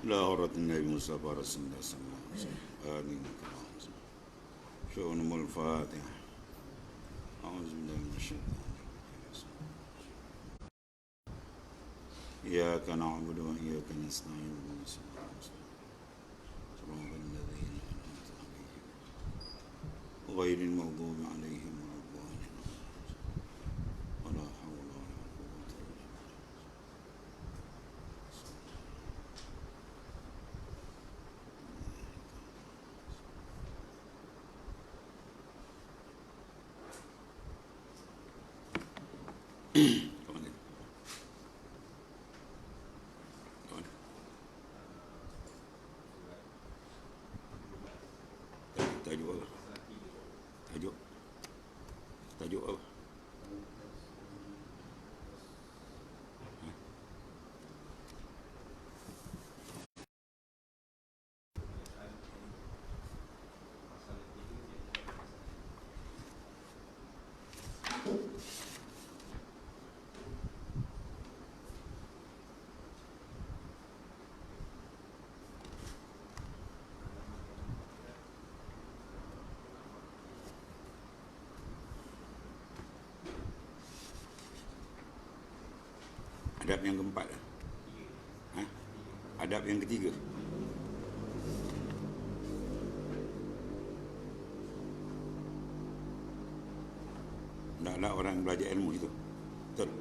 لا هرة النبي موسى رسول الله صلى الله عليه وسلم آمين. شؤون الفاتحة. أعوذ بالله من الشيطان الرجيم. إياك نعبد وإياك نستعين صراط الذين أنعمت عليهم غير المغضوب عليهم ولا الضالين ولا حول ولا قوة إلا بالله. Tajuk apa? Tajuk apa? Adab yang keempat. Adab yang ketiga. Hendaklah orang belajar ilmu itu. Betul.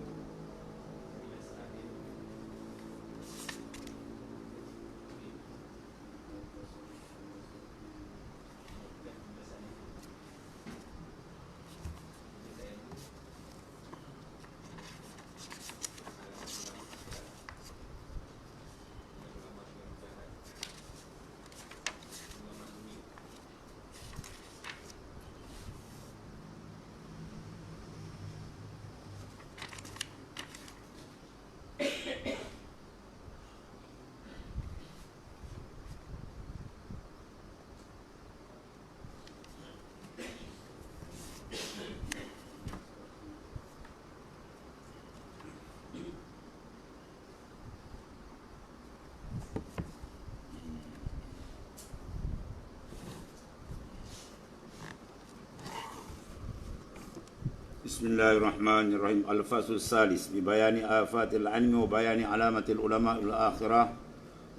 Bismillahirrahmanirrahim. Al-Fasl Salis Bibayani afatil ilmi wa bayani alamatil ulama al-akhirah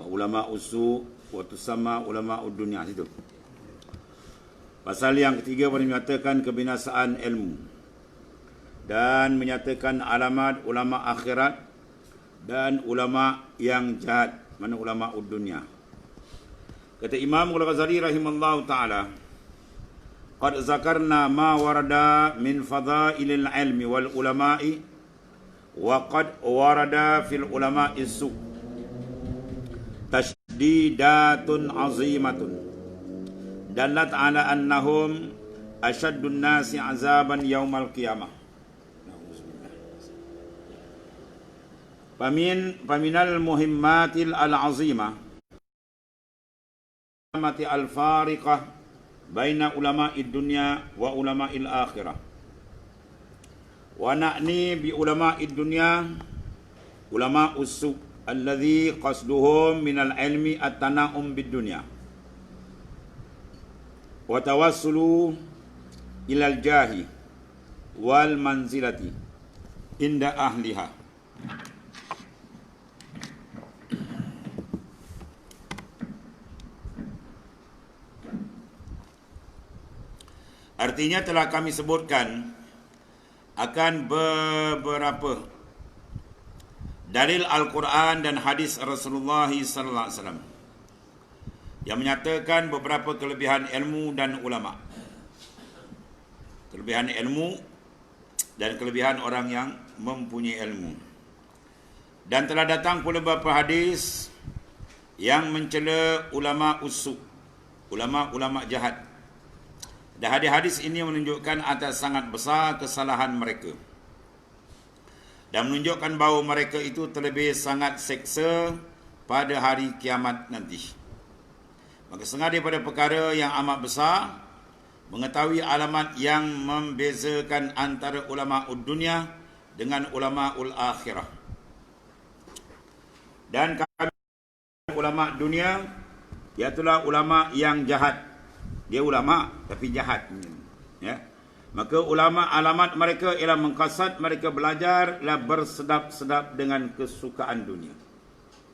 wa ulama usu wa tusamma ulama dunia. Situ. Pasal yang ketiga menyatakan kebinasaan ilmu dan menyatakan alamat ulama akhirat dan ulama yang jahat, mana ulama dunia. Kata Imam Al-Ghazali rahimallahu taala, qad zakarna ma warada min fadailil ilmi wal ulama'i wa qad warada fil ulama'i su tashdidatun azimatun dallat ala annahum ashaddun nasi azaban yaumal qiyamah. Paminal muhimmatil al-azimah al-fariqah baina ulama'id dunya wa ulama'il akhirah. Wa na'ni bi ulama'id dunya ulama'us su alladhi qasduhum minal ilmi at-tana'um bid dunya wa tawassulu ilal jahi wal manzilati inda ahliha. Artinya telah kami sebutkan akan beberapa dalil Al-Quran dan hadis Rasulullah sallallahu alaihi wasallam yang menyatakan beberapa kelebihan ilmu dan ulama. Kelebihan ilmu dan kelebihan orang yang mempunyai ilmu. Dan telah datang pula beberapa hadis yang mencela ulama usuk, ulama-ulama jahat. Dan hadis-hadis ini menunjukkan atas sangat besar kesalahan mereka dan menunjukkan bahawa mereka itu terlebih sangat seksa pada hari kiamat nanti. Maka setengah daripada perkara yang amat besar mengetahui alamat yang membezakan antara ulama dunia dengan ulama akhirah. Dan kami ulama dunia, iaitulah ulama yang jahat. Dia ulama tapi jahat. Ya. Maka ulama alamat mereka ialah mengkasat mereka belajar ialah bersedap-sedap dengan kesukaan dunia.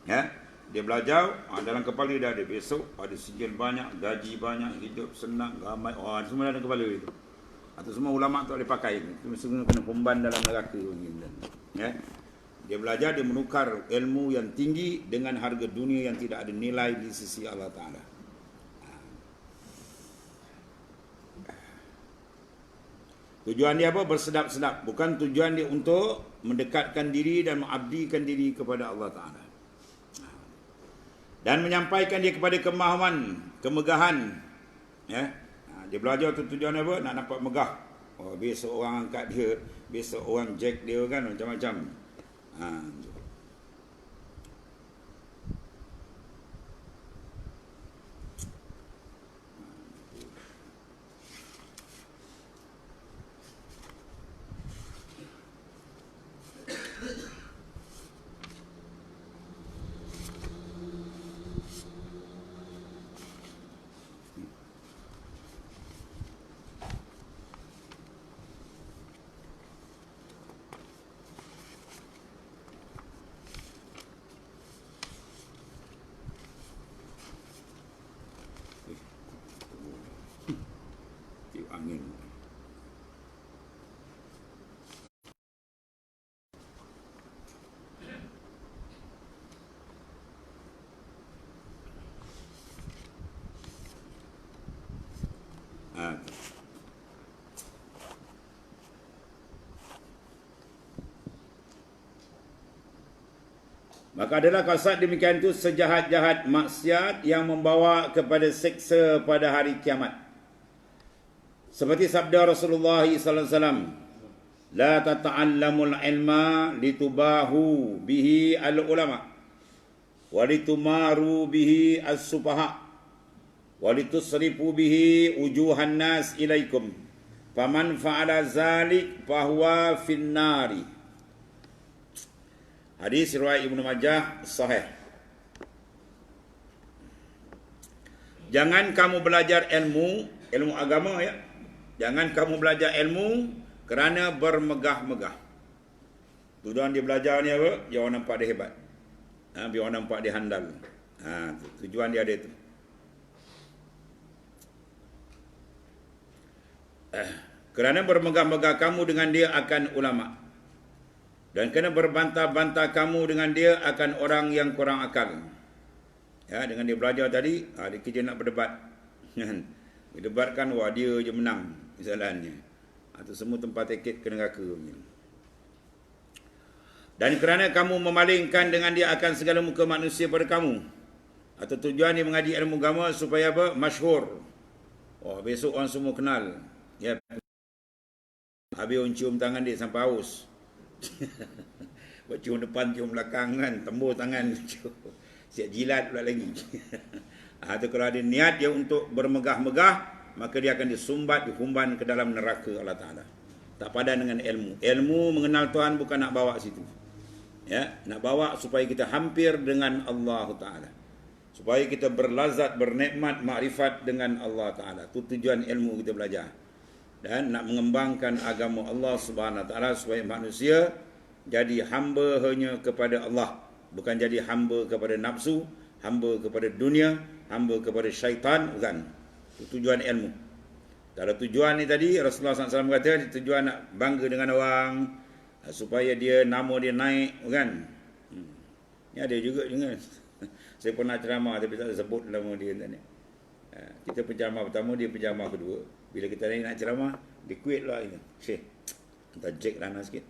Ya. Dia belajar, dalam kepala dia ada besok, ada sijil banyak, gaji banyak, hidup senang, ramai, semua dalam kepala itu. Atau semua ulama tak boleh pakai. Itu semua kena humban dalam neraka. Ya. Dia belajar, dia menukar ilmu yang tinggi dengan harga dunia yang tidak ada nilai di sisi Allah Ta'ala. Tujuan dia apa? Bersedap-sedap. Bukan tujuan dia untuk mendekatkan diri dan mengabdikan diri kepada Allah Ta'ala. Dan menyampaikan dia kepada kemahuan, kemegahan. Ya. Dia belajar tu tujuan apa? Nak nampak megah. Besok orang angkat dia, besok orang jack dia kan, macam-macam. Angin. Maka adalah kasat demikian itu sejahat-jahat maksiat yang membawa kepada seksa pada hari kiamat. Seperti sabda Rasulullah sallallahu alaihi wasallam, la tata'allamul ilma litubahu bihi al-ulama wa litumaru bihi as-sufaha wa litusrifu bihi wujuhan nas ilaikum faman fa'ala zalik fahuwa finnari. Hadis riwayat Ibnu Majah sahih. Jangan kamu belajar ilmu agama ya. Jangan kamu belajar ilmu kerana bermegah-megah. Tujuan dia belajar ni apa? Biar orang nampak dia hebat. Biar orang nampak dia handal. Tujuan dia ada itu. Kerana bermegah-megah kamu dengan dia akan ulama. Dan kena berbantah-bantah kamu dengan dia akan orang yang kurang akal. Ya, dengan dia belajar tadi, dia kerja nak berdebat. Berdebatkan, dia je menang misalnya. Atau semua tempat tiket ke neraka. Dan kerana kamu memalingkan dengan dia akan segala muka manusia pada kamu. Atau tujuan dia mengaji ilmu agama supaya apa? Masyhur. Besok orang semua kenal. Ya. Habis orang cium tangan dia sampai haus. Buat cium depan, cium belakang kan, tembur tangan, siap jilat pula lagi. Atau kalau ada niat dia untuk bermegah-megah, maka dia akan disumbat, dihumban ke dalam neraka Allah Ta'ala. Tak padan dengan ilmu. Ilmu mengenal Tuhan bukan nak bawa situ. Ya, nak bawa supaya kita hampir dengan Allah Ta'ala. Supaya kita berlazat, bernikmat, makrifat dengan Allah Ta'ala. Itu tujuan ilmu kita belajar. Dan nak mengembangkan agama Allah Subhanahu Wa Taala supaya manusia jadi hamba hanya kepada Allah, bukan jadi hamba kepada nafsu, hamba kepada dunia, hamba kepada syaitan, bukan. Itu tujuan ilmu. Kalau tujuan ni tadi Rasulullah SAW kata tujuan nak bangga dengan orang supaya dia nama dia naik, bukan. Ni ada juga dengan saya pernah ceramah tapi tak sebut nama dia tadi. Kita penceramah pertama, dia penceramah kedua. Bila kita nak ceramah, dia quit lah ini. Syekh, kita jack lana sikit.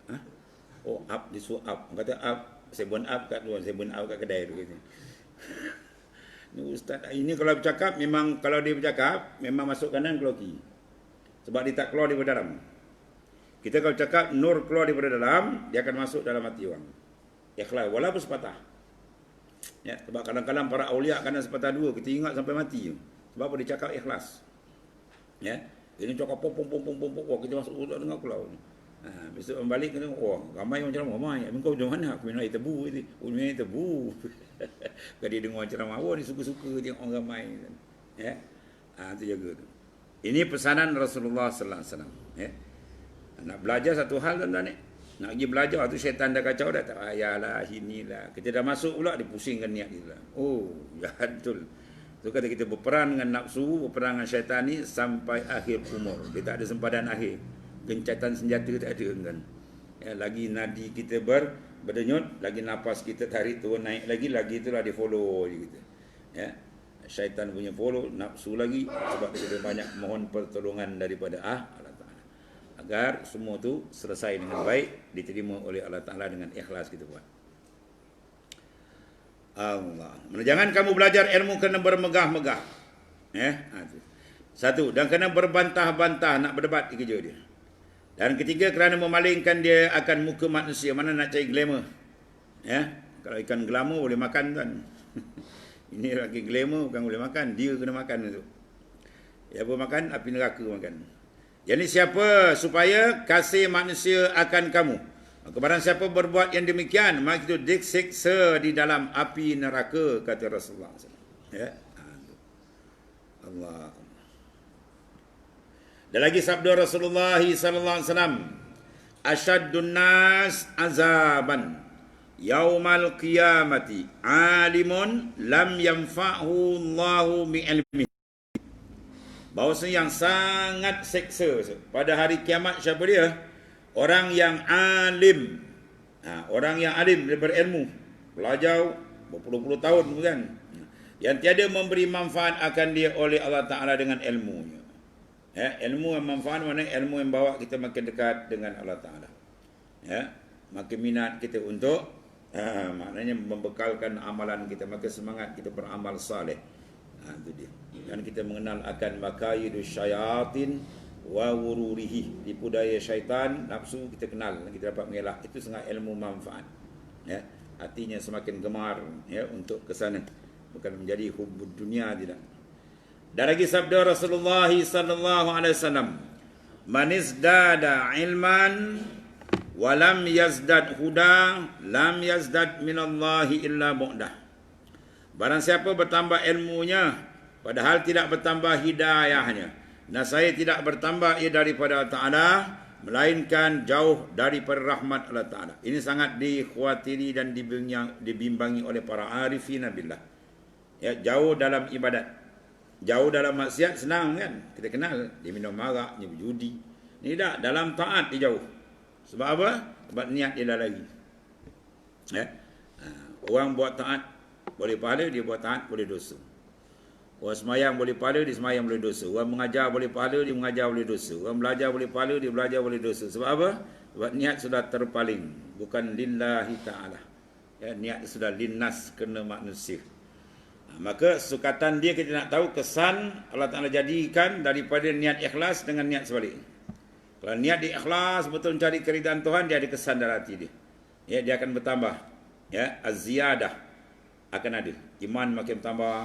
Up, dia suruh up. Kata up, saya burn up kat luar, saya burn up kat kedai tu. Ni ustaz, ini kalau bercakap, memang kalau dia bercakap, memang masuk kanan, keluar kiri. Sebab dia tak keluar daripada dalam. Kita kalau cakap, nur keluar daripada dalam, dia akan masuk dalam hati orang. Ikhlas, walaupun sepatah. Ya, sebab kadang-kadang para awliya kadang sepatah dua, kita ingat sampai mati. Sebab apa dia cakap ikhlas. Ya, ini cakap pom kita masuk dengar keluar. Besok balik kena ramai macam ramai. Kau macam mana? Aku minat tebu itu. Minat tebu. Kalau dia dengar ceramah, oh ni suka-suka tengok orang ramai. Ya. Itu jaga tu. Ini pesanan Rasulullah sallallahu alaihi wasallam. Ya. Nak belajar satu hal tuan-tuan ni. Nak pergi belajar tu syaitan dah kacau dah. Tak payahlah, inilah. Kita dah masuk pula, dipusingkan niat kita. Oh, jahat betul. Tu kata kita berperang dengan nafsu, berperang dengan syaitan ni sampai akhir umur. Dia tak ada sempadan akhir. Gencatan senjata tak ada kan. Ya, lagi nadi kita berdenyut, lagi nafas kita tarik turun naik lagi itulah dia follow je kita. Ya. Syaitan punya follow, nafsu lagi, sebab kita banyak mohon pertolongan daripada Allah Ta'ala. Agar semua tu selesai dengan baik, diterima oleh Allah Ta'ala dengan ikhlas kita buat. Allah. Jangan kamu belajar ilmu kena bermegah-megah. Satu, dan kena berbantah-bantah nak berdebat kerja dia. Dan ketiga, kerana memalingkan dia akan muka manusia. Mana nak cari glamour? Kalau ikan glamour boleh makan kan. Ini lagi glamour bukan boleh makan, dia kena makan itu. Ya, apa makan? Api neraka makan. Jadi siapa supaya kasih manusia akan kamu? Kepada siapa berbuat yang demikian, maka itu disiksa di dalam api neraka, kata Rasulullah SAW. Ya. Allah. Dan lagi sabda Rasulullah sallallahu alaihi wasallam, asyaddun nas azaban yaumal qiyamati alimun lam yanfa'hu Allahu bi ilmi. Bahawasanya yang sangat seksa pada hari kiamat siapa dia? Orang yang alim. Orang yang alim, dia berilmu, belajar berpuluh-puluh tahun kan. Yang tiada memberi manfaat akan dia oleh Allah Ta'ala dengan ilmunya. Ilmu yang manfaat mana? Ilmu yang bawa kita makin dekat dengan Allah Ta'ala. Makin minat kita untuk maknanya membekalkan amalan kita, makin semangat kita beramal saleh. Itu dia. Dan kita mengenal akan makaidu syayatin wa wururihi, tipu daya syaitan, nafsu kita kenal, kita dapat mengelak. Itu sangat ilmu manfaat. Hatinya semakin gemar untuk ke sana, bukan menjadi hubbud dunia, tidak. Dan lagi sabda Rasulullah sallallahu alaihi wasallam, man izdada ilman wa lam yazdad huda lam yazdad minallahi illa bu'dah. Barang siapa bertambah ilmunya padahal tidak bertambah hidayahnya, dan saya tidak bertambah ia daripada Allah Ta'ala, melainkan jauh daripada rahmat Allah Ta'ala. Ini sangat dikhawatiri dan dibimbangi oleh para arifin billah. Jauh dalam ibadat, jauh dalam maksiat senang kan, kita kenal. Dia minum arak, dia berjudi. Ini tak, dalam taat dia jauh. Sebab apa? Sebab niat dia dah lagi. Orang buat taat boleh pahala, dia buat taat boleh dosa. Orang semayang boleh pahala, dia semayang boleh dosa. Orang mengajar boleh pahala, dia mengajar boleh dosa. Orang belajar boleh pahala, dia belajar boleh dosa. Sebab apa? Sebab niat sudah terpaling, bukan lillahi ta'ala. Niat sudah linnas, kena manusia. Maka sukatan dia kita nak tahu kesan Allah Ta'ala jadikan daripada niat ikhlas dengan niat sebalik. Kalau niat dia ikhlas betul mencari keridaan Tuhan, dia ada kesan dalam hati dia. Dia akan bertambah. Az-ziyadah akan ada. Iman makin bertambah,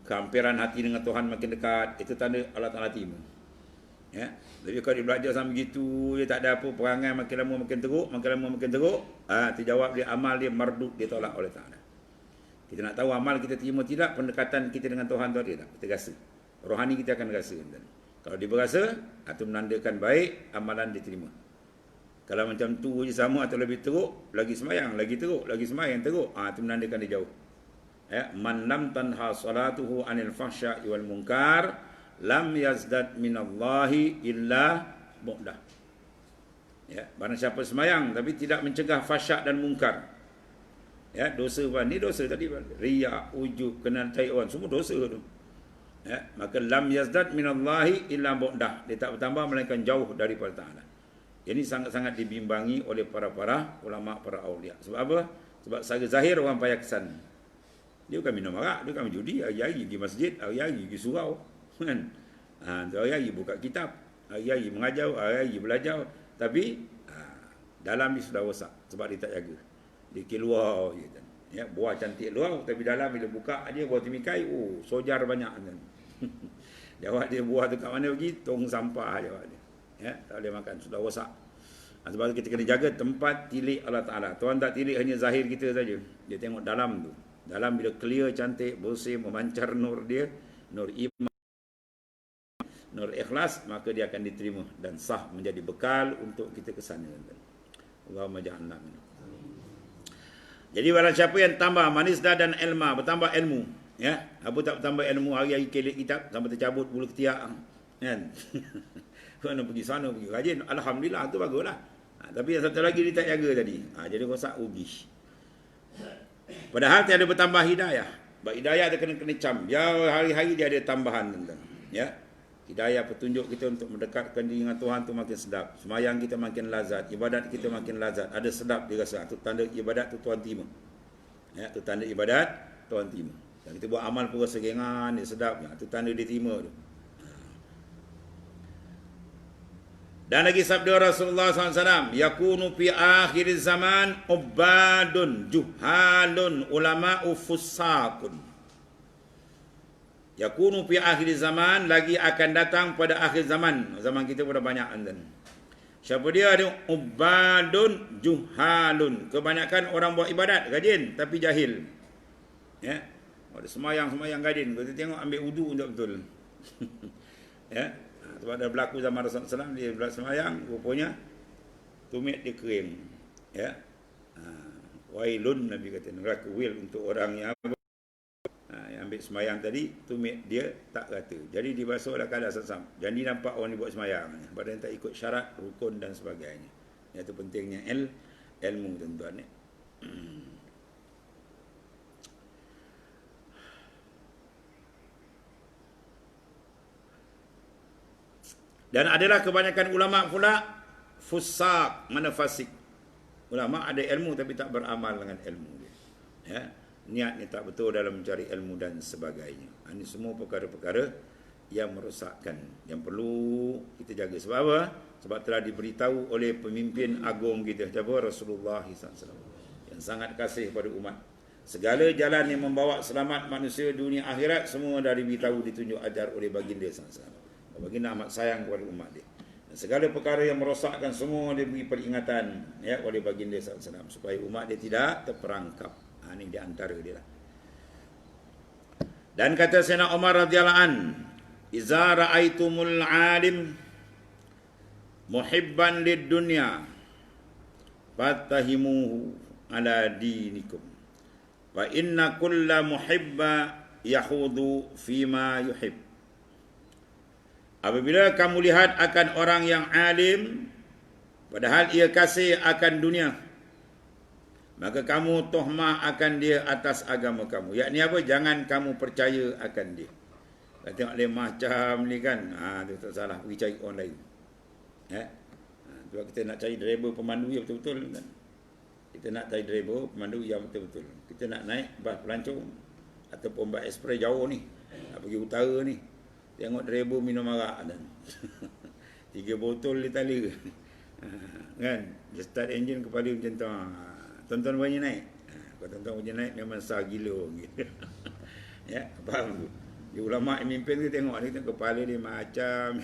kehampiran hati dengan Tuhan makin dekat. Itu tanda Allah Ta'ala terima. Tapi kalau dia belajar sampai begitu, dia tak ada apa, perangai makin lama makin teruk, makin lama makin teruk, terjawab dia amal dia mardud, dia tolak oleh Ta'ala. Kita nak tahu amal kita terima tidak, pendekatan kita dengan Tuhan tu ada tak? Kita rasa. Rohani kita akan rasa. Kalau dia berasa, itu menandakan baik, amalan diterima. Kalau macam tu je sama atau lebih teruk, lagi semayang, lagi teruk, lagi semayang teruk, itu menandakan dia jauh. Man lam tanha salatuhu anil fahsya'i wal munkar lam yazdad minallahi illa bu'dah. Barang siapa semayang tapi tidak mencegah fahsyak dan munkar, dosa ni dosa tadi, riya, ujub, kenal cari orang, semua dosa tu. Maka lam yazdad minallahi illa bu'dah, dia tak bertambah melainkan jauh daripada Ta'ala. Ini sangat-sangat dibimbangi oleh para ulama, para awliya. Sebab apa? Sebab secara zahir orang payah kesan. Dia bukan minum arak, dia bukan menjudi, hari-hari pergi masjid, hari-hari pergi surau, kan? Hari-hari buka kitab, hari-hari mengajar, hari-hari belajar, tapi dalam dia sudah rosak sebab dia tak jaga. Dia keluar je kan. Buah cantik luar, tapi dalam bila buka dia buah timikai, sojar banyak kan. Jawab dia buah tu kat mana pergi, tong sampah jawab dia. Tak boleh makan, sudah rosak. Sebab tu kita kena jaga tempat tilik Allah Ta'ala. Tuhan tak tilik hanya zahir kita saja, dia tengok dalam tu. Dalam bila clear, cantik, bersih, memancar nur dia, nur iman, nur ikhlas, maka dia akan diterima dan sah menjadi bekal untuk kita ke sana. Allahumma ja'alna minhum. Jadi barang siapa yang tambah manisdah dan ilma, bertambah ilmu, ya, apa tak bertambah ilmu, hari-hari kelik kitab sampai tercabut bulu ketiak, kan? Kena pergi sana, pergi rajin, alhamdulillah, tu baguslah. Tapi yang satu lagi dia tak jaga tadi, jadi rosak, rugi. Padahal tiada bertambah hidayah. Sebab hidayah dia kena cam. Ya, hari-hari dia ada tambahan, tuan-tuan. Ya. Hidayah petunjuk kita untuk mendekatkan diri dengan Tuhan tu makin sedap. Semayang kita makin lazat, ibadat kita makin lazat. Ada sedap dia rasa. Itu tanda ibadat tu Tuhan terima. Ya, itu tanda ibadat Tuhan terima. Dan kita buat amal pun rasa gengan, dia sedap. Itu tanda dia terima tu. Dan lagi sabda Rasulullah SAW, yakunu fi akhir zaman ubadun juhalun ulama'u fussaqun. Yakunu fi akhir zaman, lagi akan datang pada akhir zaman. Zaman kita pun dah banyak andan. Siapa dia? Ada ubadun juhalun. Kebanyakan orang buat ibadat rajin tapi jahil. Ya. Ada semayang rajin. Kita tengok ambil wudu untuk betul. Ya. Sebab dah berlaku zaman Rasulullah SAW, dia semayang, rupanya tumit dia kering. Ya. Wailun, Nabi kata, neraka wil untuk orang yang ambil semayang tadi, tumit dia tak rata. Jadi dibasuh dalam keadaan sesam. Jadi nampak orang ni buat semayang. Badan tak ikut syarat, rukun dan sebagainya. Itu pentingnya ilmu, tuan-tuan. Dan adalah kebanyakan ulama pula fusaq, mana fasik. Ulama ada ilmu tapi tak beramal dengan ilmu dia. Ya. Niatnya tak betul dalam mencari ilmu dan sebagainya. Ini semua perkara-perkara yang merosakkan, yang perlu kita jaga. Sebab apa? Sebab telah diberitahu oleh pemimpin agung kita, siapa? Rasulullah SAW, yang sangat kasih pada umat. Segala jalan yang membawa selamat manusia dunia akhirat, semua dah diberitahu, ditunjuk ajar oleh baginda SAW. Baginda amat sayang kepada umat dia. Dan segala perkara yang merosakkan, semua dia beri peringatan, ya, oleh baginda SAW, supaya umat dia tidak terperangkap. Ini di antara dia lah. Dan kata Sayyidina Umar radhiyallahu an, "Iza ra'aitumul 'alim muhibban lid-dunya fatahimuhu ala dinikum. Wa inna kulla muhibba yahudu fima yuhib." Apabila kamu lihat akan orang yang alim, padahal ia kasih akan dunia, maka kamu tohmah akan dia atas agama kamu. Yakni apa? Jangan kamu percaya akan dia. Kita tengok dia macam ni kan. Itu tak salah. Pergi cari orang lain. Ya? Sebab kita nak cari driver pemandu yang betul-betul. Kan? Kita nak cari driver pemandu yang betul-betul. Kita nak naik bas pelancong ataupun bas ekspres jauh ni. Nak pergi utara ni. Tengok driver minum arak. 3 botol dia tali. Kan? Dia start engine kepala macam tu. Tuan-tuan banyak naik. Kalau tuan-tuan banyak naik, memang sah gila. Ya, faham tu? Dia ulama' yang mimpin tu tengok dia, kepala dia macam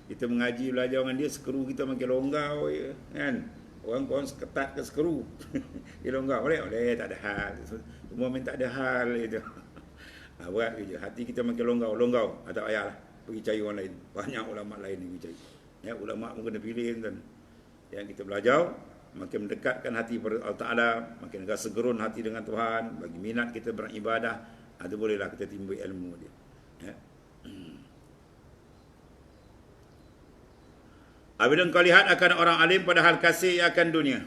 kita mengaji belajar dengan dia, skru kita makin longgar. Ya, kan? Orang ketat ke skru. Dia longgar. Boleh, tak ada hal. Semua memang tak ada hal itu. Berat je. Hati kita makin longgar. Tak payahlah. Pergi cari orang lain. Banyak ulama' lain yang pergi cari. Ya, ulama' pun kena pilih. Dan yang kita belajar, makin mendekatkan hati kepada Allah Ta'ala, makin rasa gerun hati dengan Tuhan, bagi minat kita beribadah, itu bolehlah kita timbul ilmu dia. Ya. Apabila kau lihat akan orang alim padahal kasih akan dunia,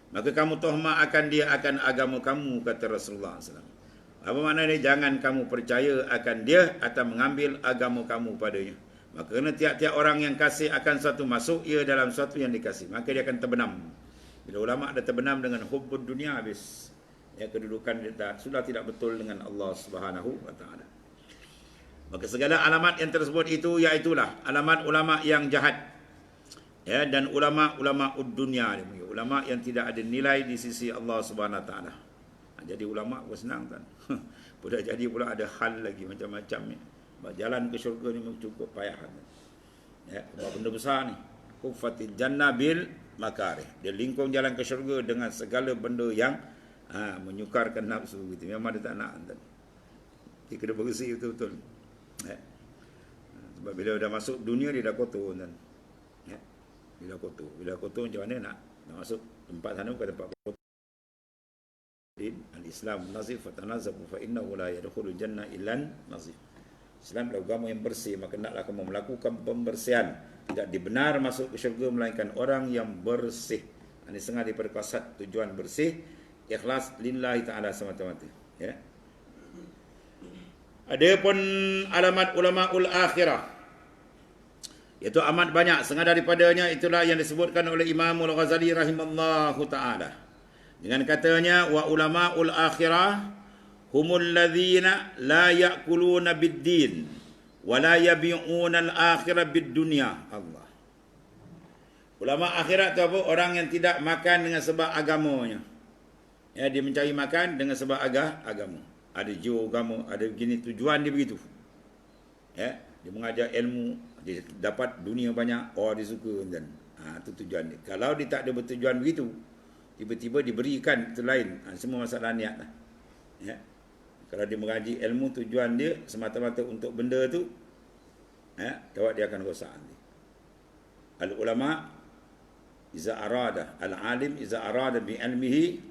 maka kamu tohmah akan dia akan agama kamu, kata Rasulullah SAW. Apa maknanya? Jangan kamu percaya akan dia atau mengambil agama kamu padanya. Maka kerana tiap-tiap orang yang kasih akan suatu masuk ia dalam suatu yang dikasih, maka dia akan terbenam. Bila ulama' dah terbenam dengan hubbud dunia, habis. Ya, kedudukan dia sudah tidak betul dengan Allah Subhanahu wa Ta'ala. Maka segala alamat yang tersebut itu, iaitulah alamat ulama' yang jahat. Ya, dan ulama' dunia, ulama' yang tidak ada nilai di sisi Allah Subhanahu wa Ta'ala. Jadi ulama' pun senang kan. Sudah jadi pula ada hal lagi macam-macam ni. Jalan ke syurga ni cukup payah kan. Ya, benda besar ni. Kufatil jannah bil makarih. Dia lingkung jalan ke syurga dengan segala benda yang Menyukarkan nafsu gitu. Memang dia tak nak. Dia kena bersih betul-betul. Sebab bila dah masuk dunia dia dah kotor kan. Dia dah kotor. Bila kotor macam mana nak masuk tempat sana bukan tempat kotor. Al-Islam nazif fatanazabu fa innahu la yadkhulul jannah illan nazif. Islam adalah agama yang bersih, maka hendaklah kamu melakukan pembersihan. Tidak dibenar masuk ke syurga melainkan orang yang bersih. Ini setengah daripada kasat tujuan bersih, ikhlas lillahi ta'ala semata-mata. Ya. Adapun alamat ulamaul akhirah, iaitu amat banyak. Setengah daripadanya itulah yang disebutkan oleh Imamul Ghazali rahimallahu ta'ala. Dengan katanya, wa ulamaul akhirah humul ladzina la ya'kuluna bid-din wa la yabi'una al-akhirah bid-dunya. Allah. Ulama akhirat tu apa? Orang yang tidak makan dengan sebab agamanya. Ya, dia mencari makan dengan sebab agama. Ada jiwa agama, ada begini tujuan dia begitu. Ya, dia mengajar ilmu, dia dapat dunia banyak, dia suka dan itu tujuan dia. Kalau dia tak ada bertujuan begitu, tiba-tiba diberikan itu lain. Semua masalah niat lah. Ya. Kalau dia mengaji ilmu tujuan dia semata-mata untuk benda tu, jawab dia akan rosak nanti. Al-ulama iza arada, al-alim iza arada bi ilmihi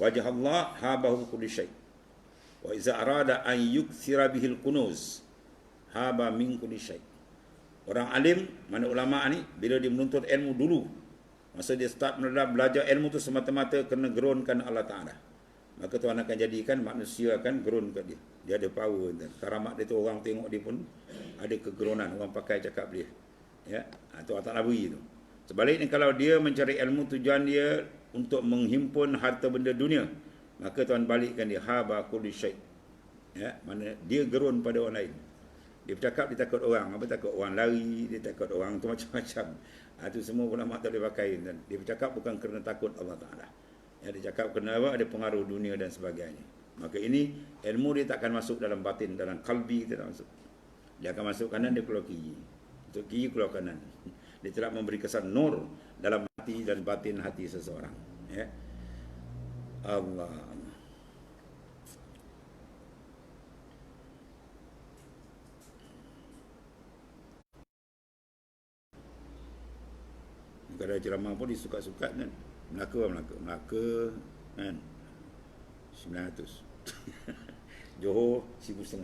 wajah Allah habahu kulli syai. Wa iza arada an yukthira bihil kunuz haba min kulli syai. Orang alim, mana ulama ni, bila dia menuntut ilmu dulu, masa dia start belajar ilmu tu semata-mata kena gerunkan Allah Ta'ala, maka Tuhan akan jadikan manusia akan gerun kat dia. Dia ada power. Karamat dia tu orang tengok dia pun ada kegerunan. Orang pakai cakap dia. Ya, itu tak nabui tu. Sebaliknya kalau dia mencari ilmu tujuan dia untuk menghimpun harta benda dunia, maka Tuhan balikkan dia haba kulli syai. Ya, mana dia gerun pada orang lain. Dia bercakap dia takut orang. Apa takut orang lari, dia takut orang tu macam-macam. Itu semua ulama tak boleh pakai. Dan dia bercakap bukan kerana takut Allah Ta'ala. Ya, dia cakap kenapa ada pengaruh dunia dan sebagainya. Maka ini ilmu dia tak akan masuk dalam batin, dalam kalbi dia tak masuk. Dia akan masuk kanan, dia keluar kiri. Untuk kiri keluar kanan. Dia tidak memberi kesan nur dalam hati dan batin hati seseorang. Ya. Allah. Kalau ada ceramah pun disuka-suka kan. Melaka kan 900. Johor 1,500.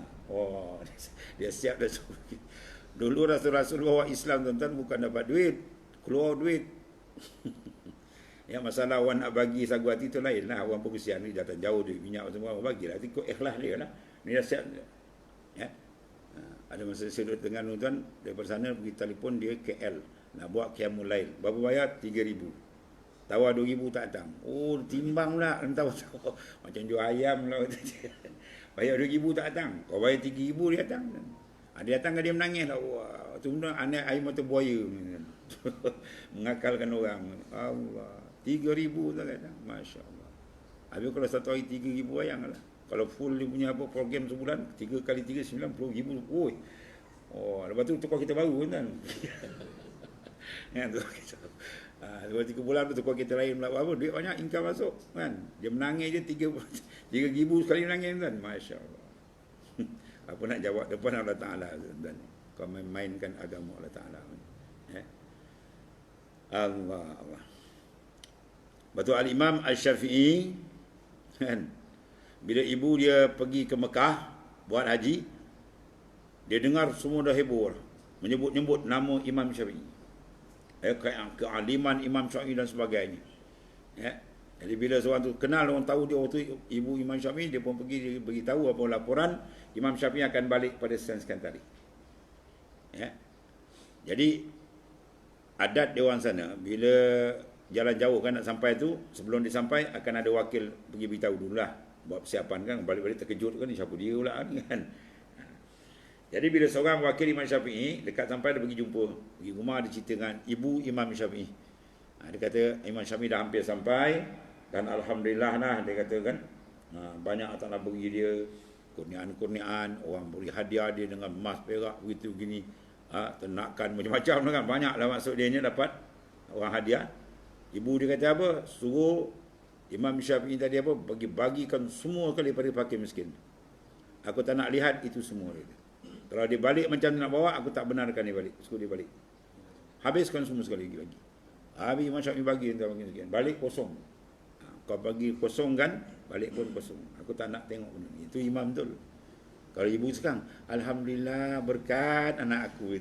Dia siap dah. Dulu Rasul-Rasul bawa Islam tuan-tuan bukan dapat duit, keluar duit. Yang masalah orang nak bagi sagu hati tu lain lah. Orang pengusian ni datang jauh duit minyak semua orang bagilah. Ikut ikhlas dia lah. Ni dah siap. Ya. Ada masa saya duduk dengan tuan, daripada sana pergi telefon dia KL. Nak buat qiyamul lail. Berapa bayar? 3,000. Tawar 2,000 tak datang. Timbang pula. Entah macam jual ayam lah. Bayar 2,000 tak datang. Kau bayar 3,000 dia datang. Dia datang dia menangis lah. Wah, tu benda anak air mata buaya. Mengakalkan orang. Allah. 3,000 tak datang. Masya Allah. Habis kalau satu hari 3,000 ayam lah. Kalau full dia punya apa program sebulan, 3 kali 3, 90,000. Lepas tu tukar kita baru kan. Ya, tukar kita. 2-3 bulan tu tukar kita lain pula. Apa duit banyak, income masuk kan. Dia menangis je 3,000 sekali menangis kan. Masya Allah. Apa nak jawab depan Allah Ta'ala dan kau mainkan agama Allah Ta'ala. Allah. Betul Al-Imam Al-Syafi'i kan, bila ibu dia pergi ke Mekah buat haji, dia dengar semua dah heboh menyebut-nyebut nama Imam Syafi'i, kealiman Imam Syafi'i dan sebagainya. Jadi bila seorang tu kenal, orang tahu dia waktu ibu Imam Syafi'i, dia pun pergi, dia beritahu apa laporan Imam Syafi'i akan balik pada sekian hari. Jadi adat dia orang sana, bila jalan jauh kan nak sampai tu, sebelum dia sampai akan ada wakil pergi beritahu dululah, buat persiapan kan. Balik-balik terkejut kan, siapa dia pula kan. Jadi bila seorang wakil Imam Syafi'i dekat sampai, dia pergi jumpa, pergi rumah, dia cerita dengan ibu Imam Syafi'i. Dia kata Imam Syafi'i dah hampir sampai dan alhamdulillah lah, dia kata kan, banyak Allah beri dia kurniaan-kurniaan, orang beri hadiah dia dengan emas, perak, begitu begini, ternakan macam-macam kan, banyaklah maksud dia ni dapat orang hadiah. Ibu dia kata apa? Suruh Imam Syafi'i tadi apa? Bagi-bagikan semua kali pada fakir miskin. Aku tak nak lihat itu semua. Kalau dia balik macam nak bawa, aku tak benarkan dia balik. Suruh dia balik. Habiskan semua sekali lagi. Habis Imam Syafi'i bagi tentang fakir miskin. Balik kosong. Kau bagi kosong kan, balik pun kosong. Aku tak nak tengok benda ni. Itu imam betul. Kalau ibu sekarang, Alhamdulillah berkat anak aku.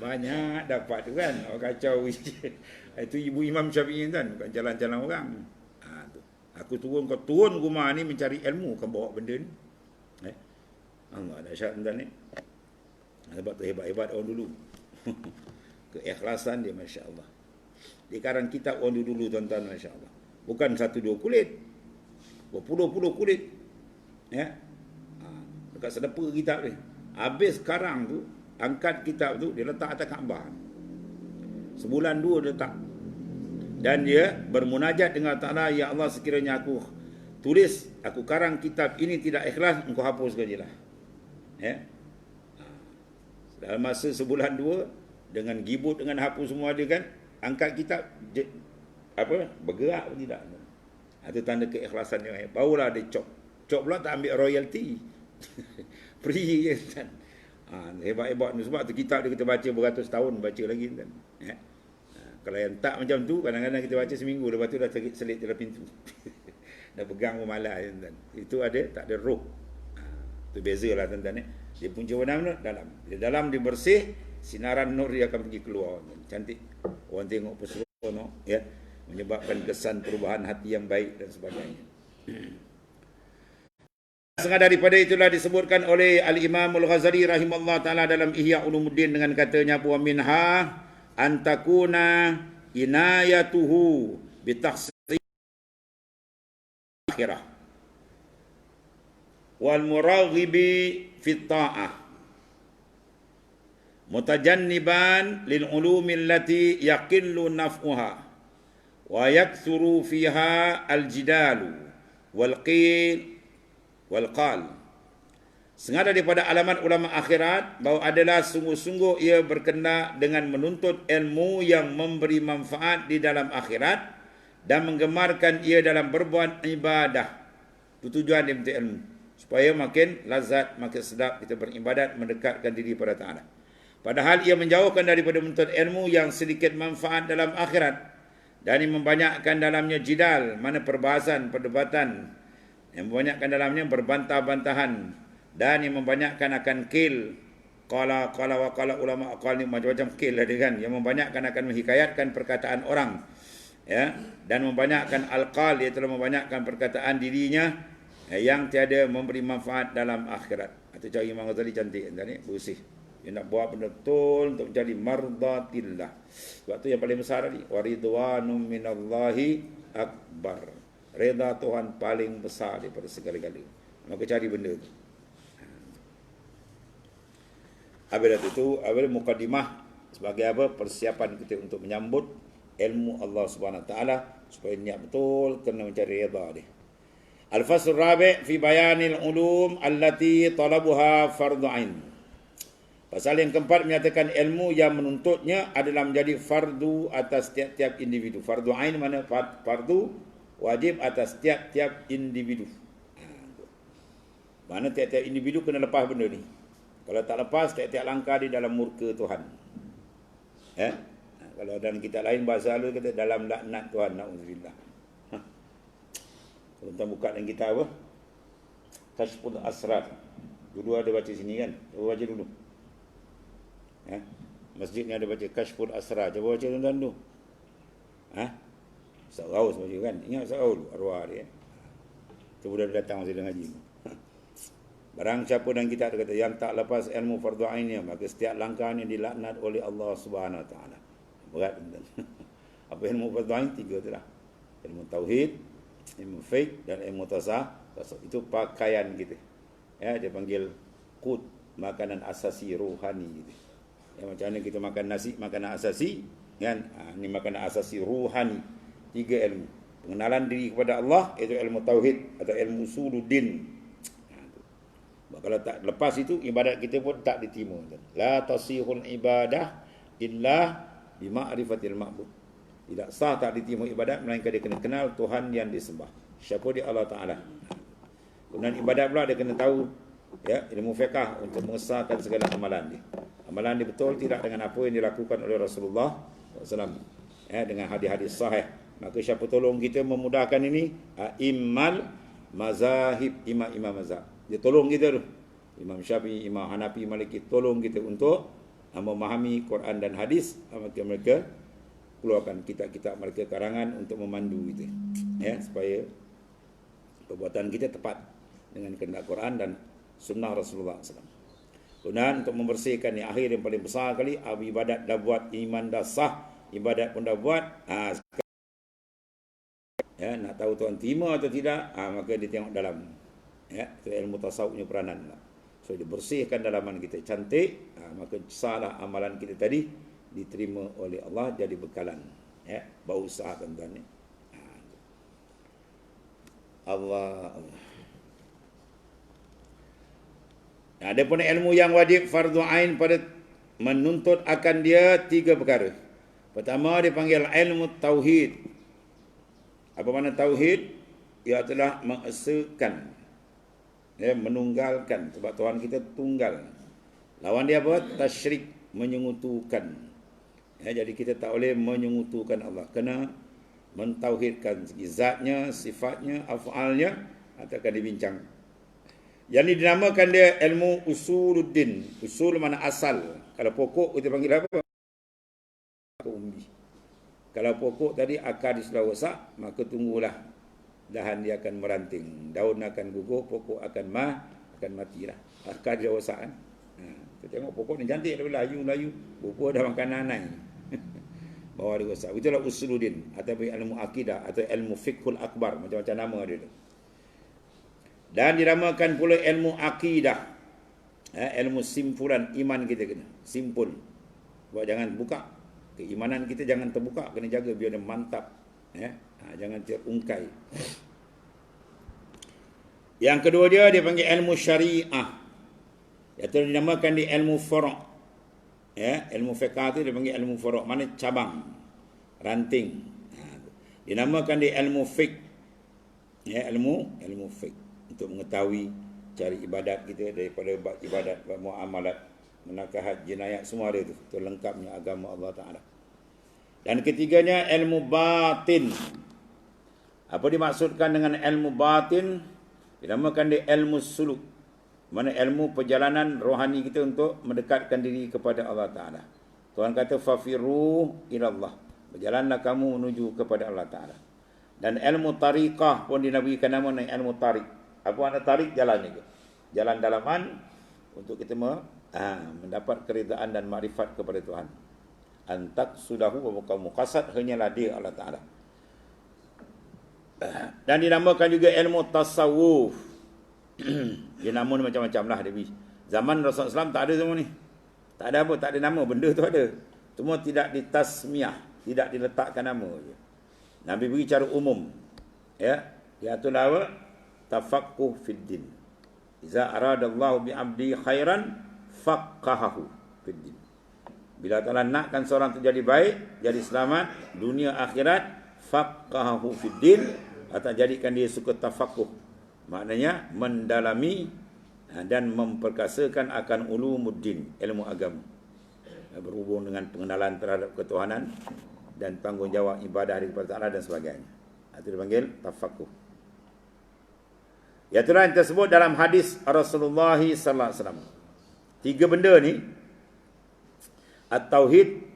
Banyak dapat tu kan. Orang kacau. Itu ibu Imam Syafi'i kan. Bukan jalan-jalan orang. Tu. Aku turun, kau turun rumah ni mencari ilmu. Kau bawa benda ni. Allah dahsyat tuan ni. Sebab tu hebat-hebat orang dulu. Keikhlasan dia, Masya Allah. Di karang kitab orang dulu tuan-tuan, Masya Allah. Bukan 1-2 kulit. Berpuluh-puluh kulit. Ya. Dekat sedepa kitab ni. Habis sekarang tu, angkat kitab tu, dia letak atas Kaabah. Sebulan 2 dia letak. Dan dia bermunajat dengan Ta'ala, ya Allah sekiranya aku tulis, aku karang kitab ini tidak ikhlas, engkau hapus sajalah. Ya. Dalam masa sebulan 2, dengan gibut, dengan hapus semua dia kan, angkat kitab, bergerak pun tidak. Itu tanda keikhlasan dia. Barulah dia cop. Cop pula tak ambil royalty. Free je kan. Hebat-hebat ni. Sebab tu kitab dia kita baca beratus tahun, baca lagi kan. Ya. Kalau yang tak macam tu, kadang-kadang kita baca seminggu, lepas tu dah selit dalam pintu. Dah pegang pun malas kan. Itu ada, tak ada roh. Itu bezalah tuan-tuan. Dia punca warna dalam. Dia dalam, dia bersih, sinaran nur dia akan pergi keluar. Cantik. Orang tengok seronok, ya. Menyebabkan kesan perubahan hati yang baik dan sebagainya. Setengah daripada itulah disebutkan oleh Al-Imam Al-Ghazali rahimahullah ta'ala dalam Ihya Ulumuddin dengan katanya, wa minha antakuna inayatuhu bitahsir akhirah wal muraghibi fit ta'ah mutajanniban lil ulumi allati yaqillu naf'uha wa yakthuru fiha al jidalu wal qil wal qal. Sengaja daripada alamat ulama akhirat bahawa adalah sungguh-sungguh ia berkena dengan menuntut ilmu yang memberi manfaat di dalam akhirat dan menggemarkan ia dalam berbuat ibadah. Itu tujuan dia minta ilmu. Supaya makin lazat, makin sedap kita beribadat, mendekatkan diri pada Ta'ala. Padahal ia menjauhkan daripada menuntut ilmu yang sedikit manfaat dalam akhirat. Dan ia membanyakkan dalamnya jidal, mana perbahasan, perdebatan. Yang membanyakkan dalamnya berbantah-bantahan. Dan yang membanyakkan akan kil. Qala wa qala ulama aqal ni macam-macam kil ada kan. Yang membanyakkan akan menghikayatkan perkataan orang. Ya, dan membanyakkan al-qal, dia telah membanyakkan perkataan dirinya yang tiada memberi manfaat dalam akhirat. Itu cara Imam Ghazali cantik tadi, bersih. Dia nak buat benda betul untuk menjadi mardatillah. Sebab tu yang paling besar tadi, waridwanum minallahi akbar. Reda Tuhan paling besar daripada segala-galanya. Maka cari benda tu. Habis itu, mukadimah sebagai apa? Persiapan kita untuk menyambut ilmu Allah Subhanahu Wa Taala supaya niat betul kena mencari redha dia. Al-fasl rabi' fi bayanil ulum allati talabuha fardhu ain. Pasal yang keempat menyatakan ilmu yang menuntutnya adalah menjadi fardu atas tiap-tiap individu. Fardu ain mana fardu wajib atas tiap-tiap individu. Mana tiap-tiap individu kena lepas benda ni. Kalau tak lepas, tiap-tiap langkah di dalam murka Tuhan. Ya? Kalau dalam kitab lain bahasa lalu kata dalam laknat Tuhan, na'udzubillah. Kalau tuan buka dalam kitab apa? Kashful Asrar. Dulu ada baca sini kan? Cuba baca dulu. Ya? Masjid ni ada baca Kashful Asrar. Cuba baca tuan-tuan dulu. Ustaz Raus baca kan? Ingat Ustaz Raus arwah dia. Cuba dah datang masa dia ngaji. Barang siapa dan kita kata yang tak lepas ilmu fardu ainnya, maka setiap langkahnya dilaknat oleh Allah Subhanahu Wa Taala. Berat betul. Apa ilmu fardu ain? 3 tu lah. Ilmu tauhid, ilmu fiqh dan ilmu tasawuf. Itu pakaian kita. Ya, dia panggil qut, makanan asasi rohani gitu. Ya, macam mana kita makan nasi, makanan asasi kan? Ini makanan asasi rohani. 3 ilmu. Pengenalan diri kepada Allah iaitu ilmu tauhid atau ilmu usuluddin. Kalau tak lepas itu, ibadat kita pun tak diterima. La tasihul ibadah illa bima'rifatil ma'bud. Tidak sah, tak diterima ibadat melainkan dia kena kenal Tuhan yang disembah. Siapa dia? Allah Ta'ala. Kemudian ibadat pula dia kena tahu ya, ilmu fiqh untuk mengesahkan segala amalan dia. Amalan dia betul tidak dengan apa yang dilakukan oleh Rasulullah SAW, ya, dengan hadis-hadis sahih. Maka siapa tolong kita memudahkan ini? Imam mazahib, imam mazhab. Dia tolong kita tu. Imam Syafi'i, Imam Hanafi, Maliki tolong kita untuk memahami Quran dan hadis. Maka mereka keluarkan kitab-kitab mereka karangan untuk memandu kita, ya, supaya perbuatan kita tepat dengan kehendak Quran dan sunnah Rasulullah SAW. Kemudian untuk membersihkan yang akhir yang paling besar kali, ibadat dah buat, iman dah sah, ibadat pun dah buat, ya, nak tahu Tuhan terima atau tidak, maka dia tengok dalam, ya, itu ilmu tasawufnya peranan lah. So dia bersihkan dalaman kita cantik, maka salah amalan kita tadi diterima oleh Allah jadi bekalan, ya, bau usaha tuan-tuan ni. Allah. Ada pun ilmu yang wajib fardu ain pada menuntut akan dia 3 perkara. Pertama dipanggil ilmu tauhid. Apa makna tauhid? Ia telah mengesakan, ya, menunggalkan, sebab Tuhan kita tunggal. Lawan dia apa? Tasyrik, menyekutukan. Ya, jadi kita tak boleh menyekutukan Allah. Kena mentauhidkan zatnya, sifatnya, af'alnya, akan dibincang. Yang ini dinamakan dia ilmu usuluddin. Usul mana asal. Kalau pokok kita panggil apa? Umbi. Kalau pokok tadi akar dia sudah rosak, maka tunggulah dahan dia akan meranting, daun akan gugur, pokok akan matilah. Akar dia rosak kan. Kita tengok pokok ni cantik, tapi layu, buah dah makan nanai. Bawah dia rosak. Itulah usuluddin atau ilmu akidah atau ilmu fiqhul akbar, macam-macam nama dia tu. Dan dinamakan pula ilmu akidah, ilmu simpulan iman kita kena simpul. Sebab jangan buka keimanan kita, jangan terbuka, kena jaga biar dia mantap, ya. Jangan terungkai. Yang kedua dia panggil ilmu syariah, iaitu dinamakan di ilmu furu'. Ya, ilmu fiqh tu dia panggil ilmu furu', mana cabang, ranting. Dinamakan di ilmu fiqh. Ya, ilmu fiqh untuk mengetahui cari ibadat kita daripada ibadat, muamalat, menakahat, jinayat, semua ada tu. Itu lengkapnya agama Allah Ta'ala. Dan ketiganya ilmu batin. Apa dimaksudkan dengan ilmu batin? Dinamakan di ilmu suluk. Mana ilmu perjalanan rohani kita untuk mendekatkan diri kepada Allah Ta'ala. Tuhan kata, fafiru ilallah. Berjalanlah kamu menuju kepada Allah Ta'ala. Dan ilmu tariqah pun dinabikan nama ilmu tarik. Apa makna tarik? Jalan juga. Jalan dalaman untuk kita mendapat keridaan dan makrifat kepada Tuhan. Antak sudahu wa kamu qasad, hanyalah dia Allah Ta'ala. Dan dinamakan juga ilmu tasawuf. Dia nama ni macam-macam lah. Zaman Rasulullah SAW tak ada semua ni. Tak ada apa, tak ada nama, benda tu ada. Semua tidak ditasmiah, tidak diletakkan nama je. Nabi beri cara umum, ya, iaitu apa? Tafaqquh fid din. Iza aradallahu bi 'abdi khairan faqahahu fid din. Bila Allah nakkan seorang tu jadi baik, jadi selamat dunia akhirat, faqahahu fid din, atau jadikan dia suka tafaqquh. Maknanya mendalami dan memperkasakan akan ulumuddin, ilmu agama, berhubung dengan pengenalan terhadap ketuhanan dan tanggungjawab ibadah kepada Allah dan sebagainya. Itu dipanggil tafaqquh. Ya, itulah yang tersebut dalam hadis Rasulullah sallallahu alaihi wasallam. 3 benda ni, at-tauhid,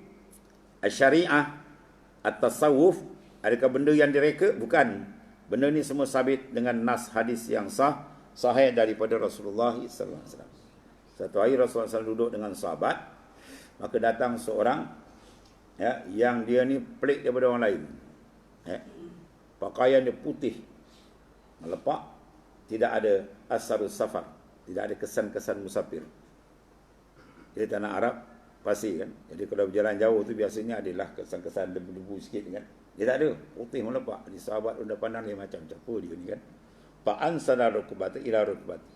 asy-syariah, at-tasawuf, adakah benda yang direka? Bukan. Benda ni semua sabit dengan nas hadis yang sahih daripada Rasulullah sallallahu alaihi wasallam. Satu hari Rasulullah SAW duduk dengan sahabat, maka datang seorang, ya, yang dia ni pelik daripada orang lain. Ya. Pakaian dia putih, melepak, tidak ada asarus safar, tidak ada kesan-kesan musafir. Jadi tanah Arab pasir kan. Jadi kalau berjalan jauh tu biasanya adalah kesan-kesan debu-debu sikit kan. Dia tak ada, putih melepak. Di sahabat sudah pandang dia macam apa dia ni kan. Fa'an sadar rukbata ila rukbati.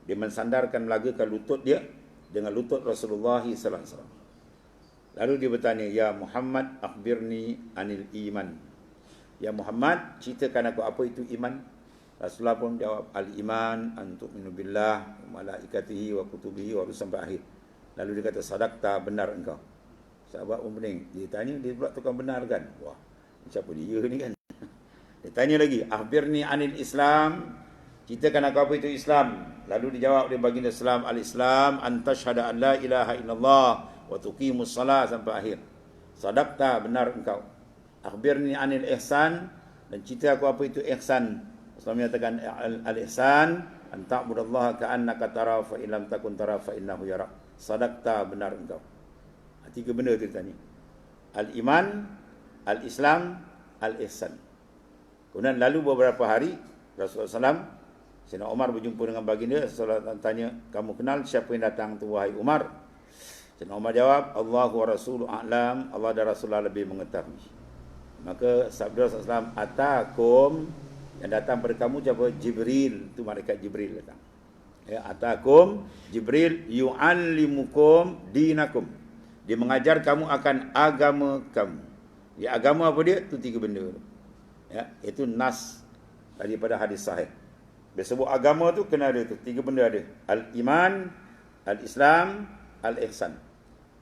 Dia mensandarkan melagakan lutut dia dengan lutut Rasulullah sallallahu alaihi wasallam. Lalu dia bertanya, "Ya Muhammad, akhbirni anil iman." Ya Muhammad, ceritakan aku apa itu iman. Rasulullah pun jawab, "Al-iman an tu'minu billah wa malaikatihi wa kutubihi wa rusul," sampai akhir. Lalu dia kata, "Sadaqta, benar engkau." Sahabat pun pening. Dia tanya, dia pula tukang benarkan. Wah, siapa dia ni kan? Dia tanya lagi, "Akhbirni anil Islam." Ceritakan aku apa itu Islam. Lalu dijawab dia baginda Islam, "Al-Islam an tashhada an la ilaha illallah wa tuqimus salat," sampai akhir. "Sadaqta, benar engkau." "Akhbirni anil ihsan." Dan cerita aku apa itu ihsan. Rasulullah menyatakan al-ihsan an ta'budallaha ka'annaka tara fa in lam takun tara fa innahu yara. Sadaqta, benar engkau. Tiga benda tu tanya. Al-iman, al-Islam, al-ihsan. Kemudian lalu beberapa hari Rasulullah SAW, Sayyidina Umar berjumpa dengan baginda. Rasulullah tanya, "Kamu kenal siapa yang datang tu wahai Umar?" Sayyidina Umar jawab, "Allahu wa rasuluhu a'lam." Allah dan Rasulullah lebih mengetahui. Maka sabda Rasulullah SAW, "Atakum," yang datang pada kamu siapa? Jibril. Itu malaikat Jibril datang. Ya, "Atakum Jibril yu'allimukum dinakum." Dia mengajar kamu akan agama kamu. Ya, agama apa dia? Itu tiga benda. Ya, itu nas daripada hadis sahih. Dia sebut agama tu kena ada tu. Tiga benda ada. Al-iman, al-Islam, al-ihsan.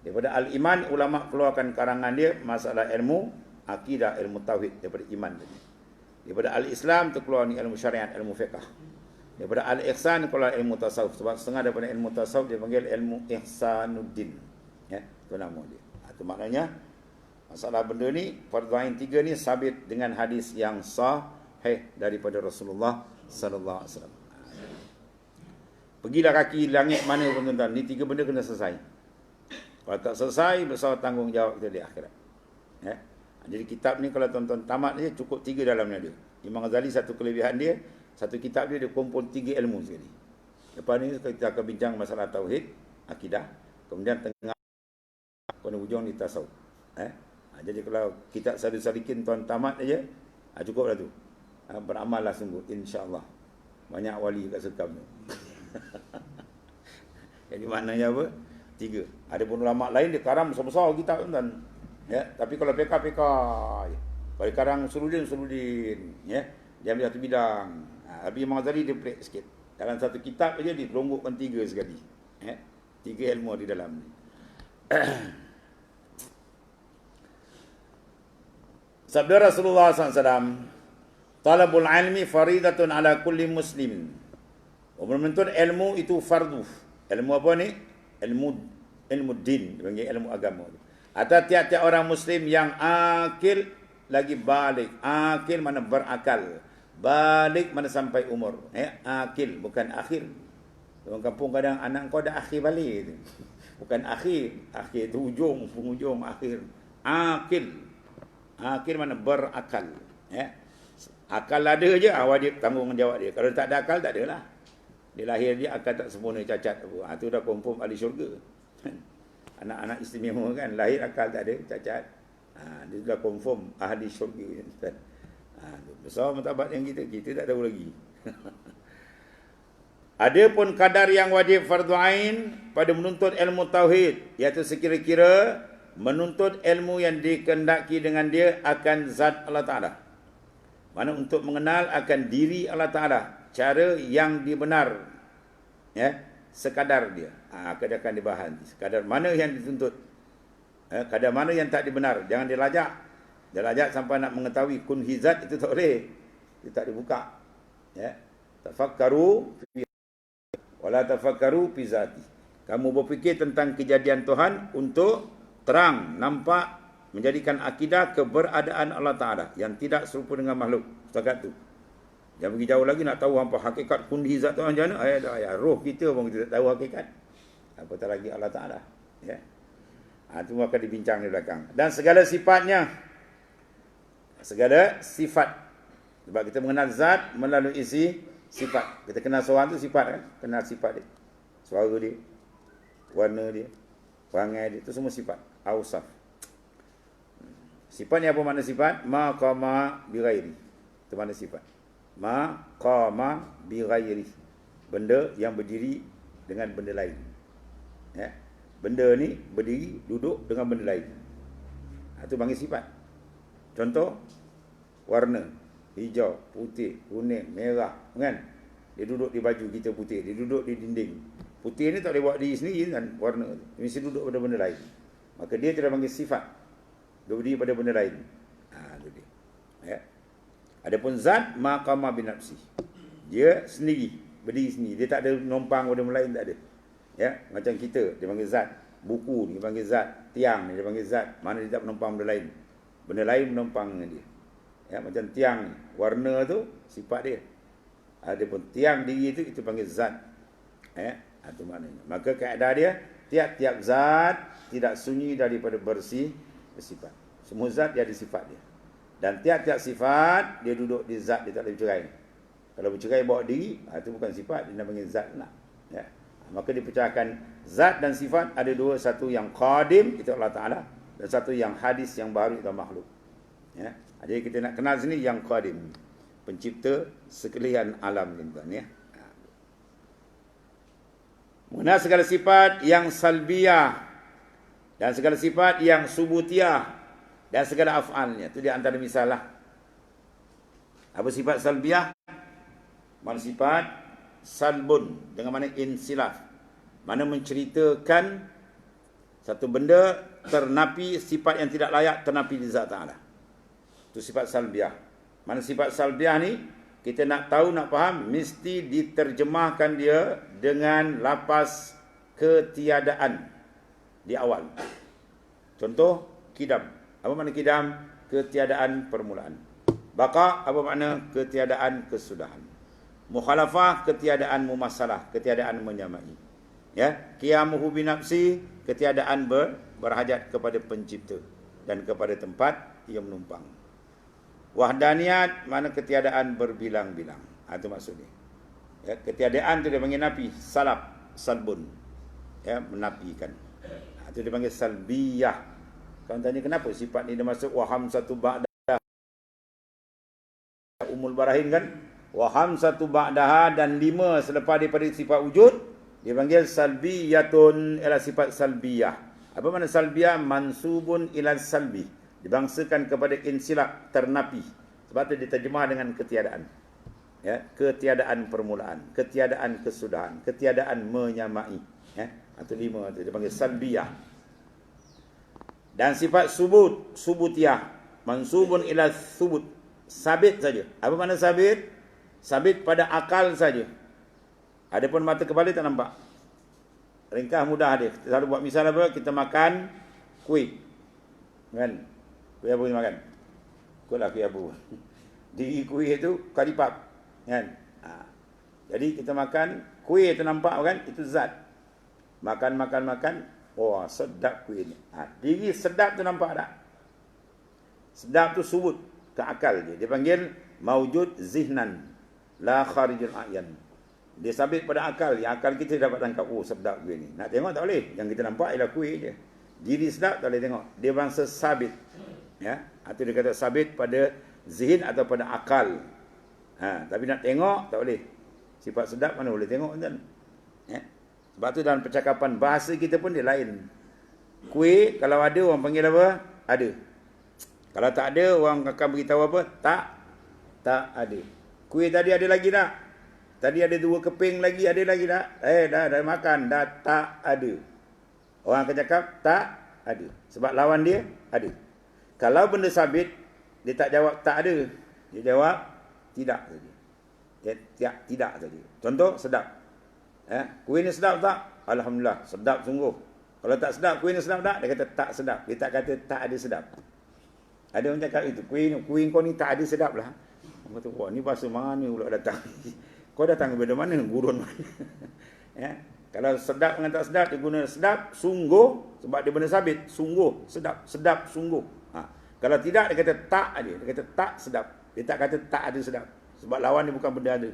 Daripada al-iman, ulama keluarkan karangan dia masalah ilmu akidah, ilmu tauhid daripada iman tadi. Daripada al-Islam tu keluar ni ilmu syariat, ilmu fiqh. Daripada al-ihsan keluar ilmu tasawuf. Sebab setengah daripada ilmu tasawuf dia panggil ilmu ihsanuddin. Ya, itu nama dia. Itu maknanya masalah benda ni, fardu ain tiga ni sabit dengan hadis yang sahih daripada Rasulullah sallallahu alaihi wasallam. Pergilah kaki langit mana pun tuan-tuan, ni tiga benda kena selesai. Kalau tak selesai, besar tanggungjawab kita di akhirat. Ya. Jadi kitab ni kalau tuan-tuan tamat dia cukup tiga dalamnya dia. Imam Ghazali satu kelebihan dia, satu kitab dia kumpul tiga ilmu sekali. Lepas ni kita akan bincang masalah tauhid, akidah, kemudian tengah pada hujung ni tasawuf. Jadi kalau kitab Salikin tuan tamat aja, cukuplah tu. Beramallah sungguh, insya-Allah. Banyak wali kat sekam tu. Jadi maknanya apa? Tiga. Ada pun ulama lain dia karang besar-besar kitab tuan. Ya, tapi kalau PK je. Kalau karang Usuluddin, ya. Dia ambil satu bidang. Tapi Imam Ghazali dia pelik sikit. Dalam satu kitab aja diterombokkan tiga sekali. Ya. Tiga ilmu di dalam ni. Sabda Rasulullah SAW, "Talabul ilmi faridatun ala kulli muslim." Menuntut ilmu itu fardu. Ilmu apa ni? Ilmu din, dipanggil ilmu agama. Atas tiap-tiap orang muslim yang akil lagi balik. Akil mana berakal. Balik mana sampai umur. Akil, bukan akhir. Orang kampung kadang anak kau dah akhir balik. Bukan akhir. Akhir itu ujung, penghujung akhir. Akil. Akil mana berakal. Ya. Akal ada je, wajib tanggungjawab dia. Kalau tak ada akal, tak ada lah. Dia lahir dia akal tak sempurna, cacat. Itu dah confirm ahli syurga. Anak-anak istimewa kan, lahir akal tak ada, cacat. Dia dah confirm ahli syurga. Besar martabat yang kita tak tahu lagi. Ada pun kadar yang wajib fardu ain pada menuntut ilmu tauhid, iaitu sekira-kira menuntut ilmu yang dikehendaki dengan dia akan zat Allah Ta'ala. Mana untuk mengenal akan diri Allah Ta'ala, cara yang dibenar, ya, sekadar dia. Dia akan dibahas. Sekadar mana yang dituntut, kadar mana yang tak dibenar. Jangan dilajak. Dia lajak sampai nak mengetahui kunhi zat, itu tak boleh. Itu tak dibuka. Ya. Tafakkaru wala tafakkaru fi zati. Kamu berfikir tentang kejadian Tuhan untuk terang, nampak, menjadikan akidah keberadaan Allah Ta'ala yang tidak serupa dengan makhluk. Setakat tu. Jangan pergi jauh lagi nak tahu hampa hakikat kundi zat Tuhan macam mana. Roh kita pun kita tak tahu hakikat. Apatah lagi Allah Ta'ala. Ya. Itu akan dibincang di belakang. Dan segala sifatnya. Segala sifat. Sebab kita mengenal zat melalui isi sifat. Kita kenal seorang tu sifat kan. Kenal sifat dia. Suara dia. Warna dia. Perangai dia. Itu semua sifat. Awsaf. Sifat ni apa makna sifat? Ma qama bi ghairi. Itu makna sifat. Ma qama bi ghairi. Benda yang berdiri dengan benda lain. Ya. benda ni berdiri, duduk dengan benda lain. Itu panggil sifat. Contoh, warna hijau, putih, kuning, merah, kan? Dia duduk di baju kita putih, dia duduk di dinding. Putih ni tak boleh buat diri sendiri kan, warna tu. Dia mesti duduk pada benda lain. Maka dia tidak panggil sifat. Dia berdiri pada benda lain. Itu dia. Ya. Adapun zat, maqama binafsi. Dia sendiri, berdiri sendiri. Dia tak ada nompang pada benda lain, tak ada. Ya, macam kita, dia panggil zat. Buku ni dia panggil zat. Tiang ni dia panggil zat. Mana dia tak menempang benda lain. Benda lain menempang dengan dia. Ya, macam tiang ni, warna tu sifat dia. Adapun tiang diri itu panggil zat. Ya, itu maknanya. Maka kaedah dia, tiap-tiap zat tidak sunyi daripada bersih bersifat. Semua zat dia ada sifat dia. Dan tiap-tiap sifat dia duduk di zat, dia tak boleh bercerai. Kalau bercerai bawa diri, itu bukan sifat, dia nak panggil zat lah. Ya. Maka dipecahkan zat dan sifat ada dua, satu yang qadim itu Allah Ta'ala dan satu yang hadis yang baru itu makhluk. Ya. Jadi kita nak kenal sini yang qadim, pencipta sekalian alam ni tuan ya. Mengenal segala sifat yang salbiyah dan segala sifat yang subutiyah dan segala af'alnya. Itu di antara misal lah. Apa sifat salbiyah? Mana sifat salbun, dengan mana insilaf, mana menceritakan satu benda ternapi, sifat yang tidak layak ternapi di zat Ta'ala. Itu sifat salbiah. Mana sifat salbiah ni, kita nak tahu, nak faham, mesti diterjemahkan dia dengan lafaz ketiadaan di awal. Contoh, kidam. Apa makna kidam? Ketiadaan permulaan. Baqa, apa makna? Ketiadaan kesudahan. Mukhalafah, ketiadaan mumasalah, ketiadaan menyamai. Ya, qiyamuhu binafsi, ketiadaan berhajat kepada pencipta dan kepada tempat yang menumpang. Wahdaniyat, mana ketiadaan berbilang-bilang. Itu maksudnya. Ya, ketiadaan itu dia panggil nafi, salbun. Ya, menafikan. Itu dia panggil salbiyah. Kalau tanya kenapa sifat ni dia masuk waham satu ba'da umul barahin kan? Waham satu ba'daha dan 5 selepas daripada sifat wujud, dia panggil salbiyatun, ialah sifat salbiyah. Apa makna salbiyah? Mansubun ila salbi, dibangsakan kepada insilak, ternapi. Sebab itu diterjemah dengan ketiadaan. Ya, ketiadaan permulaan, ketiadaan kesudahan, ketiadaan menyamai. Ya, itu 5 itu dia panggil salbiyah. Dan sifat subut, subutiyah, mansubun ila subut, sabit saja. Apa makna sabit? Sabit pada akal saja. Adapun mata kepala tak nampak. Ringkas mudah dia. Kita selalu buat misal apa? Kita makan kuih. Kan? Kuih apa kita makan? Kuih lah kuih apa. Diri kuih itu kalipap. Kan? Jadi kita makan kuih itu nampak kan? Itu zat. Makan. Oh, sedap kuih ni. Diri sedap tu nampak tak? Sedap tu subut ke akal dia. Dia panggil maujud zihnan. La kharijul a'yan. Dia sabit pada akal. Yang akal kita dapat tangkap, oh sedap kuih ni. Nak tengok tak boleh. Yang kita nampak ialah kuih je. Diri sedap tak boleh tengok. Dia bangsa sabit. Ya, atau dia kata sabit pada zihin atau pada akal. Tapi nak tengok tak boleh. Sifat sedap mana boleh tengok kan? Ya. Sebab tu dalam percakapan bahasa kita pun dia lain. Kuih kalau ada orang panggil apa? Ada. Kalau tak ada orang akan beritahu apa? Tak ada. Kuih tadi ada lagi tak? Tadi ada 2 keping lagi, ada lagi tak? Dah makan, dah tak ada. Orang akan cakap tak ada. Sebab lawan dia ada. Kalau benda sabit, dia tak jawab tak ada. Dia jawab tidak saja. Tidak saja. Contoh, sedap. Kuih ni sedap tak? Alhamdulillah, sedap sungguh. Kalau tak sedap, kuih ni sedap tak? Dia kata tak sedap. Dia tak kata tak ada sedap. Ada orang cakap itu, kuih kau ni tak ada sedap lah. Orang kata, wah ni bahasa mana pula datang? Kau datang daripada mana? Gurun mana? Ya. Kalau sedap dengan tak sedap, dia guna sedap, sungguh. Sebab dia benda sabit, sungguh, sedap, sungguh. Kalau tidak, dia kata tak ada. Dia kata tak sedap. Dia tak kata tak ada sedap. Sebab lawan dia bukan benda ada.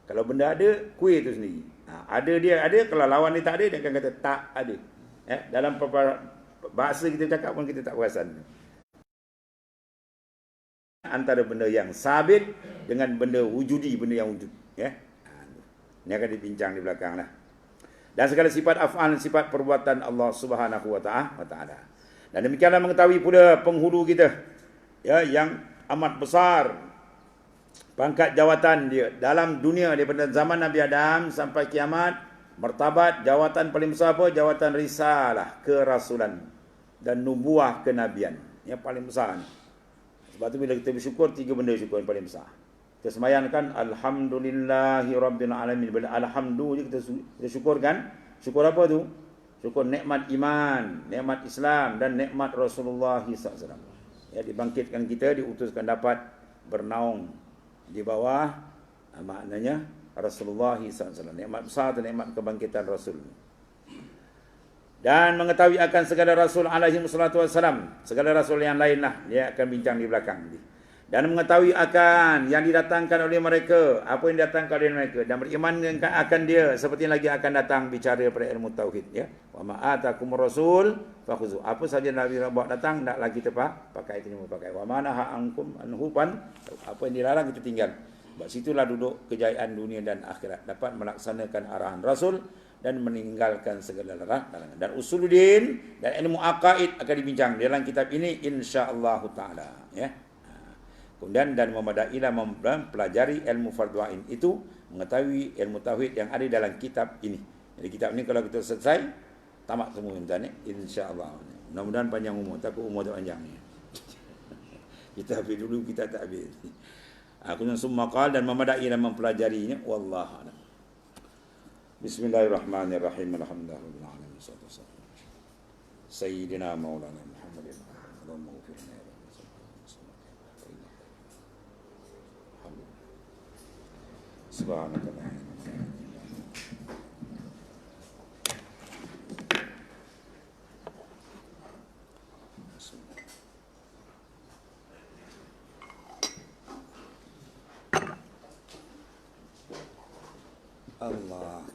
Kalau benda ada, kuih itu sendiri. Ada dia ada, kalau lawan dia tak ada, dia akan kata tak ada. Ya. Dalam bahasa kita cakap pun kita tak perasan. Antara benda yang sabit dengan benda wujudi, benda yang wujud. Ya? Ini akan dibincang di belakang lah. dan segala sifat af'al, sifat perbuatan Allah Subhanahu wa taala. Dan demikianlah mengetahui pula penghulu kita, ya, yang amat besar pangkat jawatan dia dalam dunia daripada zaman Nabi Adam sampai kiamat. Martabat jawatan paling besar apa? Jawatan risalah, kerasulan dan nubuah kenabian. Yang paling besar ni. Sebab tu bila kita bersyukur, 3 benda syukur yang paling besar. Kita sembahyang kan alhamdulillahi rabbil alamin. Bila alhamdulillah kita syukur kan? Syukur apa tu? Syukur nikmat iman, nikmat Islam dan nikmat Rasulullah SAW. Ya, dibangkitkan kita, diutuskan dapat bernaung di bawah, maknanya Rasulullah SAW. Nikmat besar tu nikmat kebangkitan Rasul. Dan mengetahui akan segala Rasul alaihi wassalatu wassalam. Segala Rasul yang lain lah, dia akan bincang di belakang. Dan mengetahui akan yang didatangkan oleh mereka, apa yang didatangkan oleh mereka, dan beriman akan dia seperti lagi akan datang bicara pada ilmu tauhid, ya. Wa ma atakumur rasul fakhuzu. Apa saja Nabi bawa datang, hendaklah kita pakai, terima pakai. Wa ma naha ankum anhu pan. Apa yang dilarang kita tinggal. Sebab situlah duduk kejayaan dunia dan akhirat, dapat melaksanakan arahan Rasul dan meninggalkan segala larangan. Dan usuluddin dan ilmu aqaid akan dibincang dalam kitab ini insya-Allah taala, ya. Kemudian dan memadailah mempelajari ilmu fardhu ain itu, mengetahui ilmu tauhid yang ada dalam kitab ini. Jadi kitab ini kalau kita selesai tamat semua tuan ni, insya-Allah. Mudah-mudahan panjang umur, takut umur tak panjang ni. Kita habis dulu, kita tak habis. Aku yang summa qal dan memadailah mempelajarinya, wallahu a'lam. Bismillahirrahmanirrahim. Alhamdulillahirabbil alamin. Sayyidina Maulana Muhammadin. Allahumma ighfir lana. Subhanallah. Allah.